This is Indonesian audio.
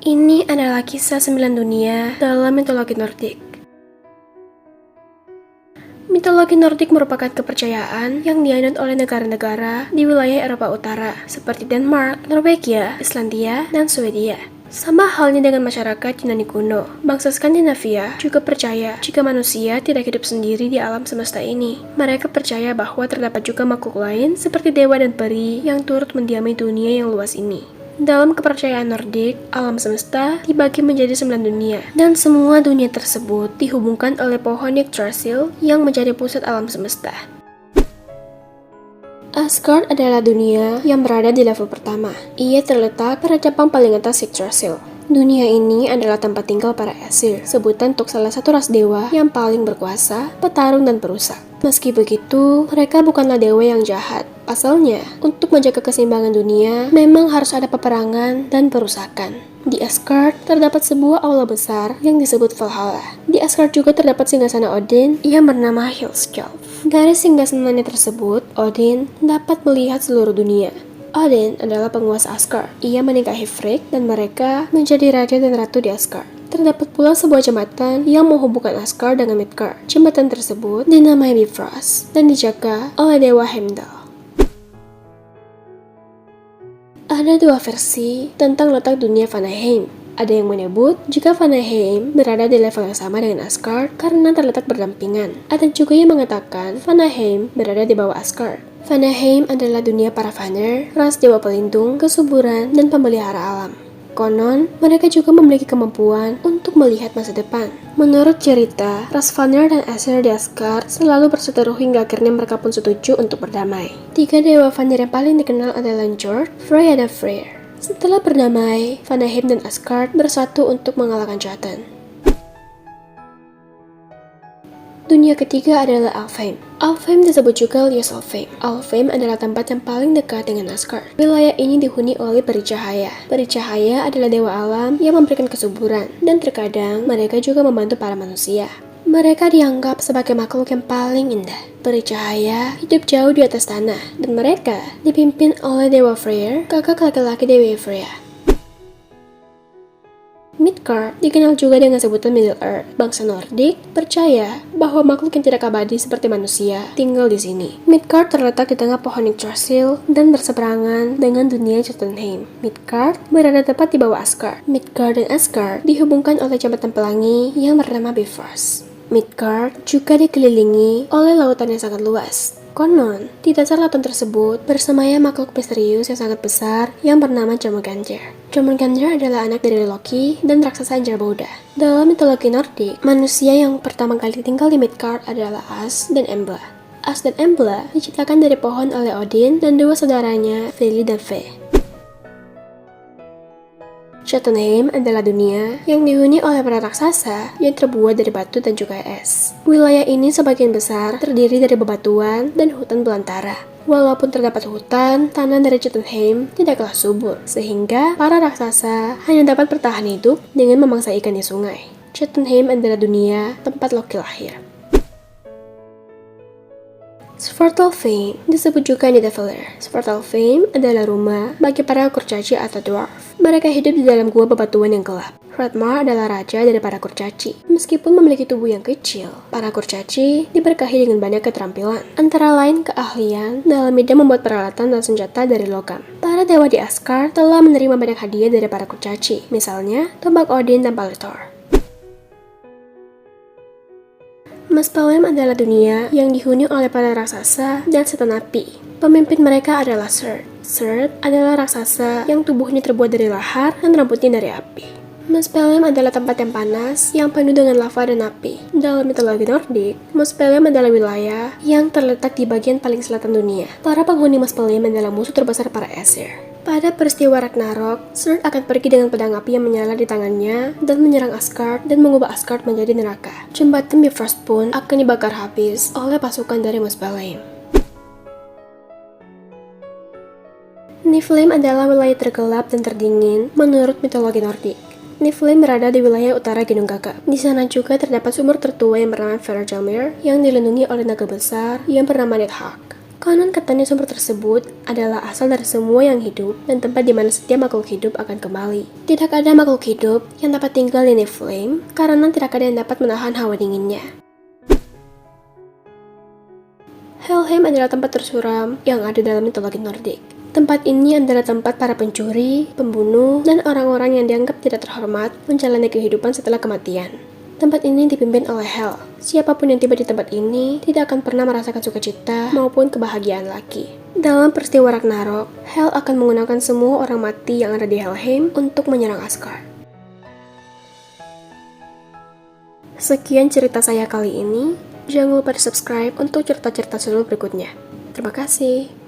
Ini adalah kisah 9 dunia dalam mitologi Nordik. Mitologi Nordik merupakan kepercayaan yang dianut oleh negara-negara di wilayah Eropa Utara, seperti Denmark, Norwegia, Islandia, dan Swedia. Sama halnya dengan masyarakat Yunani kuno, bangsa Skandinavia juga percaya jika manusia tidak hidup sendiri di alam semesta ini. Mereka percaya bahwa terdapat juga makhluk lain seperti dewa dan peri yang turut mendiami dunia yang luas ini. Dalam kepercayaan Nordik, alam semesta dibagi menjadi 9 dunia, dan semua dunia tersebut dihubungkan oleh pohon Yggdrasil yang menjadi pusat alam semesta. Asgard adalah dunia yang berada di level pertama. Ia terletak pada cabang paling atas Yggdrasil. Dunia ini adalah tempat tinggal para Aesir, sebutan untuk salah satu ras dewa yang paling berkuasa, petarung dan perusak. Meski begitu, mereka bukanlah dewa yang jahat. Pasalnya, untuk menjaga keseimbangan dunia, memang harus ada peperangan dan perusakan. Di Asgard, terdapat sebuah aula besar yang disebut Valhalla. Di Asgard juga terdapat singgasana Odin yang bernama Hillskjalf. Dari singgasananya tersebut, Odin dapat melihat seluruh dunia. Odin adalah penguasa Asgard. Ia menikahi Frigg dan mereka menjadi raja dan ratu di Asgard. Terdapat pula sebuah jembatan yang menghubungkan Asgard dengan Midgard. Jembatan tersebut dinamai Bifrost dan dijaga oleh dewa Heimdall. Ada dua versi tentang letak dunia Vanaheim. Ada yang menyebut jika Vanaheim berada di level yang sama dengan Asgard karena terletak berdampingan. Ada juga yang mengatakan Vanaheim berada di bawah Asgard. Vanaheim adalah dunia para Vanir, ras dewa pelindung, kesuburan, dan pemelihara alam. Konon, mereka juga memiliki kemampuan untuk melihat masa depan. Menurut cerita, ras Vanir dan Aesir di Asgard selalu berseteru hingga akhirnya mereka pun setuju untuk berdamai. 3 dewa Vanir yang paling dikenal adalah Njord, Freya, dan Freyr. Setelah berdamai, Vanaheim dan Asgard bersatu untuk mengalahkan Jotun. Dunia ketiga adalah Alfheim. Alfheim disebut juga Ljosalfheim. Alfheim adalah tempat yang paling dekat dengan Asgard. Wilayah ini dihuni oleh peri cahaya. Peri cahaya adalah dewa alam yang memberikan kesuburan, dan terkadang mereka juga membantu para manusia. Mereka dianggap sebagai makhluk yang paling indah. Peri cahaya hidup jauh di atas tanah, dan mereka dipimpin oleh dewa Freyr, kakak laki-laki Dewi Freya. Midgard dikenal juga dengan sebutan Middle Earth. Bangsa Nordik percaya bahwa makhluk yang tidak abadi seperti manusia tinggal di sini. Midgard terletak di tengah pohon Yggdrasil dan berseberangan dengan dunia Jotunheim. Midgard berada tepat di bawah Asgard. Midgard dan Asgard dihubungkan oleh jembatan pelangi yang bernama Bifrost. Midgard juga dikelilingi oleh lautan yang sangat luas. Konon, di dasar lautan tersebut bersemayam makhluk misterius yang sangat besar yang bernama Jormungandr. Jormungandr adalah anak dari Loki dan raksasa Angrboda. Dalam mitologi Nordik, manusia yang pertama kali tinggal di Midgard adalah As dan Embla. As dan Embla diciptakan dari pohon oleh Odin dan dua saudaranya, Vili dan Ve. Jotunheim adalah dunia yang dihuni oleh para raksasa yang terbuat dari batu dan juga es. Wilayah ini sebagian besar terdiri dari bebatuan dan hutan belantara. Walaupun terdapat hutan, tanah dari Jotunheim tidaklah subur, sehingga para raksasa hanya dapat bertahan hidup dengan memangsa ikan di sungai. Jotunheim adalah dunia tempat Loki lahir. Svartalfheim disebut juga Nidavellir. Svartalfheim adalah rumah bagi para kurcaci atau dwarf. Mereka hidup di dalam gua bebatuan yang gelap. Hreidmar adalah raja dari para kurcaci. Meskipun memiliki tubuh yang kecil, para kurcaci diberkahi dengan banyak keterampilan, antara lain keahlian dalam bidang membuat peralatan dan senjata dari logam. Para dewa di Asgard telah menerima banyak hadiah dari para kurcaci, misalnya tombak Odin dan Baletor. Muspelheim adalah dunia yang dihuni oleh para raksasa dan setan api. Pemimpin mereka adalah Surd. Surd adalah raksasa yang tubuhnya terbuat dari lahar dan rambutnya dari api. Muspelheim adalah tempat yang panas yang penuh dengan lava dan api. Dalam mitologi Nordik, Muspelheim adalah wilayah yang terletak di bagian paling selatan dunia. Para penghuni Muspelheim adalah musuh terbesar para Aesir. Pada peristiwa Ragnarok, Surd akan pergi dengan pedang api yang menyala di tangannya dan menyerang Asgard dan mengubah Asgard menjadi neraka. Jembatan Bifrost pun akan dibakar habis oleh pasukan dari Muspelheim. Niflheim adalah wilayah tergelap dan terdingin menurut mitologi Nordik. Niflheim berada di wilayah utara Gunung Gagap. Di sana juga terdapat sumur tertua yang bernama Hvergelmir yang dilindungi oleh naga besar yang bernama Nidhogg. Konon katanya sumber tersebut adalah asal dari semua yang hidup dan tempat di mana setiap makhluk hidup akan kembali. Tidak ada makhluk hidup yang dapat tinggal di Niflheim karena tidak ada yang dapat menahan hawa dinginnya. Helheim adalah tempat tersuram yang ada dalam mitologi Nordik. Tempat ini adalah tempat para pencuri, pembunuh, dan orang-orang yang dianggap tidak terhormat menjalani kehidupan setelah kematian. Tempat ini dipimpin oleh Hel. Siapapun yang tiba di tempat ini tidak akan pernah merasakan sukacita maupun kebahagiaan lagi. Dalam peristiwa Ragnarok, Hel akan menggunakan semua orang mati yang ada di Helheim untuk menyerang Asgard. Sekian cerita saya kali ini. Jangan lupa di subscribe untuk cerita-cerita seru berikutnya. Terima kasih.